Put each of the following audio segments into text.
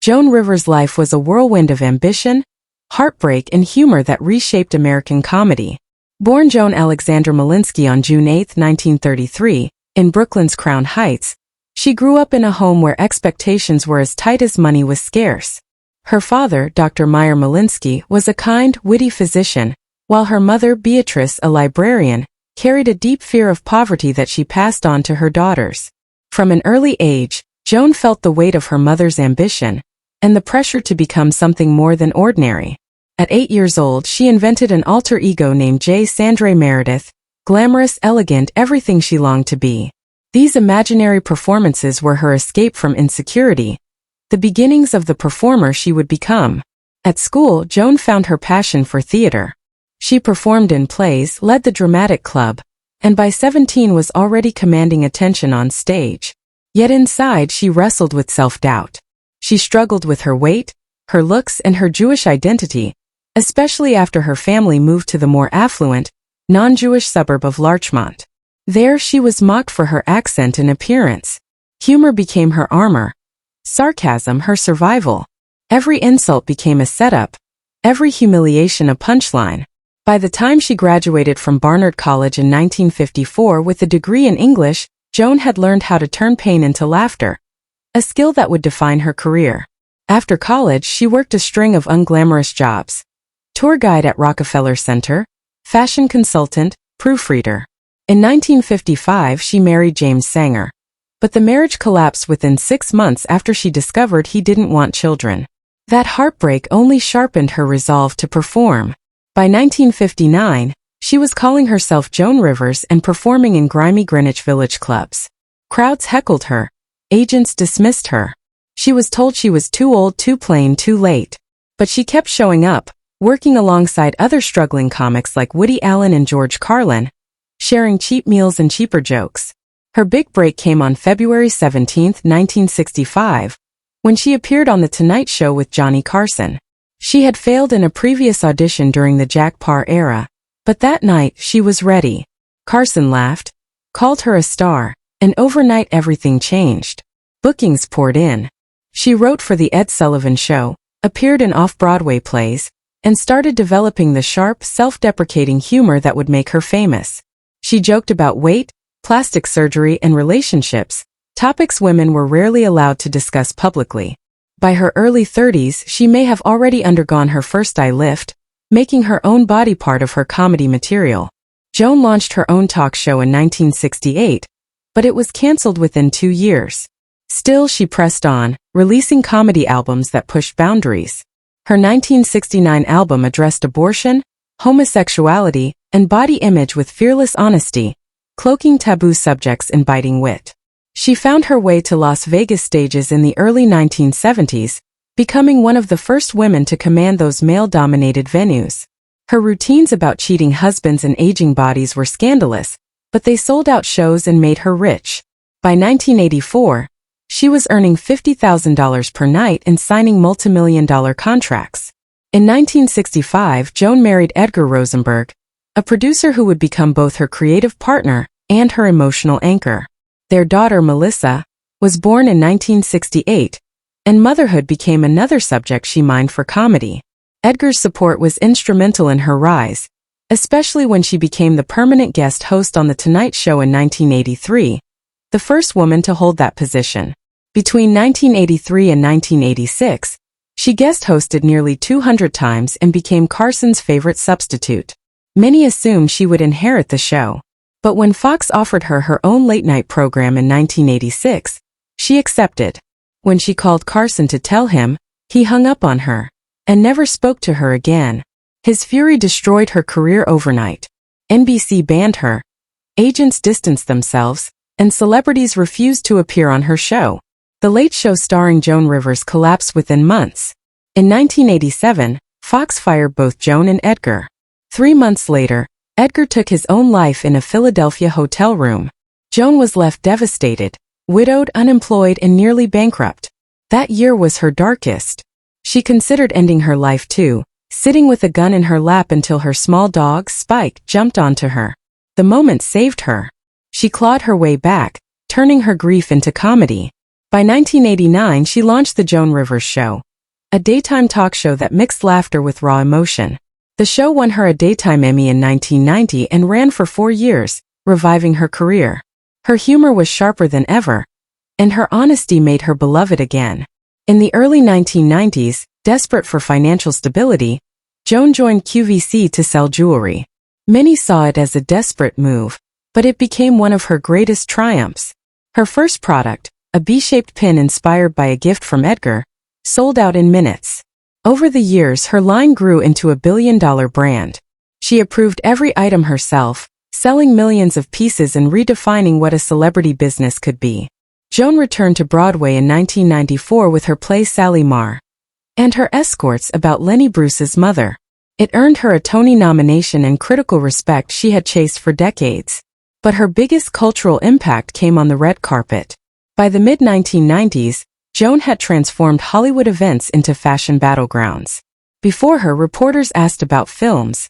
Joan Rivers' life was a whirlwind of ambition, heartbreak, and humor that reshaped American comedy. Born Joan Alexandra Malinsky on June 8, 1933, in Brooklyn's Crown Heights, she grew up in a home where expectations were as tight as money was scarce. Her father, Dr. Meyer Malinsky, was a kind, witty physician, while her mother, Beatrice, a librarian, carried a deep fear of poverty that she passed on to her daughters. From an early age, Joan felt the weight of her mother's ambition and the pressure to become something more than ordinary. At 8 years old, she invented an alter ego named J. Sandre Meredith, glamorous, elegant, everything she longed to be. These imaginary performances were her escape from insecurity, the beginnings of the performer she would become. At school, Joan found her passion for theater. She performed in plays, led the dramatic club, and by 17 was already commanding attention on stage. Yet inside she wrestled with self-doubt. She struggled with her weight, her looks, and her Jewish identity, especially after her family moved to the more affluent, non-Jewish suburb of Larchmont. There she was mocked for her accent and appearance. Humor became her armor, sarcasm her survival. Every insult became a setup, every humiliation a punchline. By the time she graduated from Barnard College in 1954 with a degree in English, Joan had learned how to turn pain into laughter, a skill that would define her career. After college, she worked a string of unglamorous jobs: tour guide at Rockefeller Center, fashion consultant, proofreader. In 1955, she married James Sanger. But the marriage collapsed within 6 months after she discovered he didn't want children. That heartbreak only sharpened her resolve to perform. By 1959, she was calling herself Joan Rivers and performing in grimy Greenwich Village clubs. Crowds heckled her. Agents dismissed her. She was told she was too old, too plain, too late. But she kept showing up, working alongside other struggling comics like Woody Allen and George Carlin, sharing cheap meals and cheaper jokes. Her big break came on February 17, 1965, when she appeared on The Tonight Show with Johnny Carson. She had failed in a previous audition during the Jack Paar era, but that night she was ready. Carson laughed, called her a star, and overnight everything changed. Bookings poured in. She wrote for The Ed Sullivan Show, appeared in off-Broadway plays, and started developing the sharp, self-deprecating humor that would make her famous. She joked about weight, plastic surgery, and relationships, topics women were rarely allowed to discuss publicly. By her early 30s, she may have already undergone her first eye lift, making her own body part of her comedy material. Joan launched her own talk show in 1968, but it was canceled within 2 years. Still, she pressed on, releasing comedy albums that pushed boundaries. Her 1969 album addressed abortion, homosexuality, and body image with fearless honesty, cloaking taboo subjects in biting wit. She found her way to Las Vegas stages in the early 1970s, becoming one of the first women to command those male-dominated venues. Her routines about cheating husbands and aging bodies were scandalous, but they sold out shows and made her rich. By 1984, she was earning $50,000 per night and signing multimillion-dollar contracts. In 1965, Joan married Edgar Rosenberg, a producer who would become both her creative partner and her emotional anchor. Their daughter, Melissa, was born in 1968, and motherhood became another subject she mined for comedy. Edgar's support was instrumental in her rise, especially when she became the permanent guest host on The Tonight Show in 1983, the first woman to hold that position. Between 1983 and 1986, she guest hosted nearly 200 times and became Carson's favorite substitute. Many assumed she would inherit the show. But when Fox offered her her own late-night program in 1986, she accepted. When she called Carson to tell him, he hung up on her and never spoke to her again. His fury destroyed her career overnight. NBC banned her, agents distanced themselves, and celebrities refused to appear on her show. The Late Show starring Joan Rivers collapsed within months. In 1987, Fox fired both Joan and Edgar. 3 months later, Edgar took his own life in a Philadelphia hotel room. Joan was left devastated, widowed, unemployed, and nearly bankrupt. That year was her darkest. She considered ending her life too, sitting with a gun in her lap until her small dog, Spike, jumped onto her. The moment saved her. She clawed her way back, turning her grief into comedy. By 1989, she launched The Joan Rivers Show, a daytime talk show that mixed laughter with raw emotion. The show won her a Daytime Emmy in 1990 and ran for 4 years, reviving her career. Her humor was sharper than ever, and her honesty made her beloved again. In the early 1990s, desperate for financial stability, Joan joined QVC to sell jewelry. Many saw it as a desperate move, but it became one of her greatest triumphs. Her first product, a B-shaped pin inspired by a gift from Edgar, sold out in minutes. Over the years, her line grew into a billion-dollar brand. She approved every item herself, selling millions of pieces and redefining what a celebrity business could be. Joan returned to Broadway in 1994 with her play Sally Marr and her escorts about Lenny Bruce's mother. It earned her a Tony nomination and critical respect she had chased for decades. But her biggest cultural impact came on the red carpet. By the mid-1990s, Joan had transformed Hollywood events into fashion battlegrounds. Before her, reporters asked about films.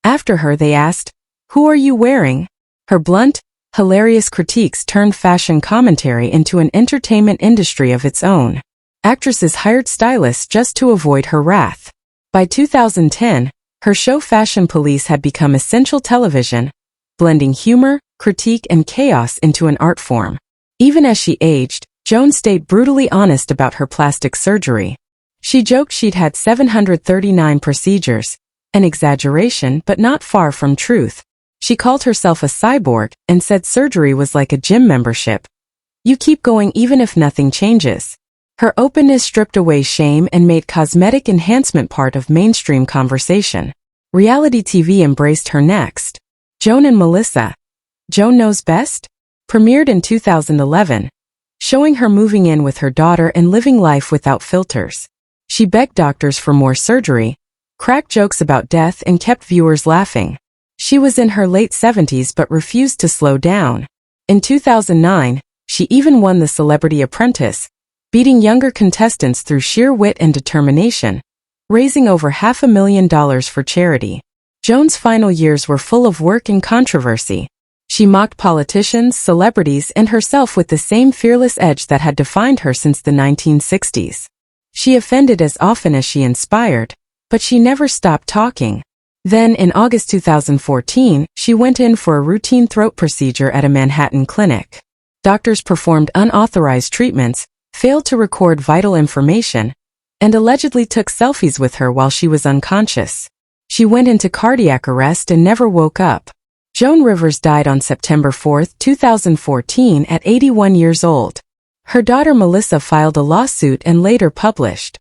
After her, they asked, "Who are you wearing?" Her blunt, hilarious critiques turned fashion commentary into an entertainment industry of its own. Actresses hired stylists just to avoid her wrath. By 2010, her show Fashion Police had become essential television, blending humor, critique, and chaos into an art form. Even as she aged, Joan stayed brutally honest about her plastic surgery. She joked she'd had 739 procedures, an exaggeration but not far from truth. She called herself a cyborg and said surgery was like a gym membership. You keep going even if nothing changes. Her openness stripped away shame and made cosmetic enhancement part of mainstream conversation. Reality TV embraced her next. Joan and Melissa, Joan Knows Best, premiered in 2011, showing her moving in with her daughter and living life without filters. She begged doctors for more surgery, cracked jokes about death, and kept viewers laughing. She was in her late 70s but refused to slow down. In 2009, she even won The Celebrity Apprentice, beating younger contestants through sheer wit and determination, raising over $500,000 for charity. Joan's final years were full of work and controversy. She mocked politicians, celebrities, and herself with the same fearless edge that had defined her since the 1960s. She offended as often as she inspired, but she never stopped talking. Then, in August 2014, she went in for a routine throat procedure at a Manhattan clinic. Doctors performed unauthorized treatments, failed to record vital information, and allegedly took selfies with her while she was unconscious. She went into cardiac arrest and never woke up. Joan Rivers died on September 4, 2014 at 81 years old. Her daughter Melissa filed a lawsuit and later published